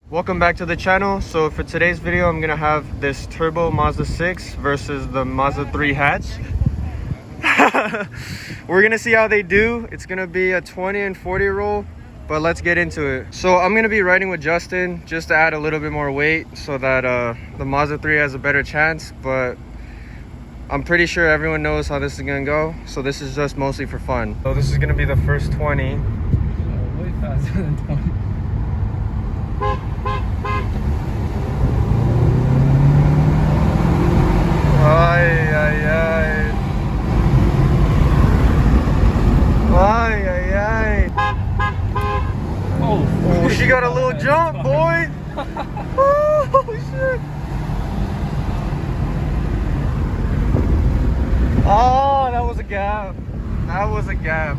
Welcome back to the channel. So for today's video, I'm gonna have this turbo Mazda 6 versus the Mazda 3 hatch. We're gonna see how they do. It's gonna be a 20 and 40 roll, but let's get into it. So I'm gonna be riding with Justin just to add a little bit more weight so that the Mazda 3 has a better chance, but I'm pretty sure everyone knows how this is gonna go, so this is just mostly for fun. So this is gonna be the first 20. Way faster than 20. Ay, ay, ay. Ay, ay, ay. Oh, she got a little jump, boy. Oh, shit. Oh, that was a gap. That was a gap.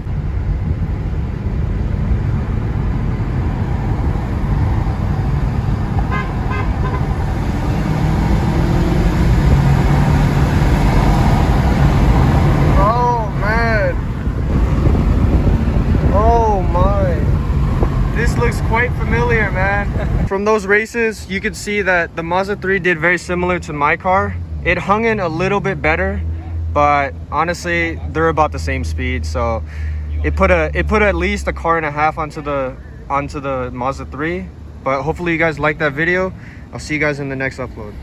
Quite familiar, man. From those races, you could see that the Mazda 3 did very similar to my car. It hung in a little bit better, but honestly, they're about the same speed. So it put at least a car and a half onto the Mazda 3. But hopefully you guys like that video. I'll see you guys in the next upload.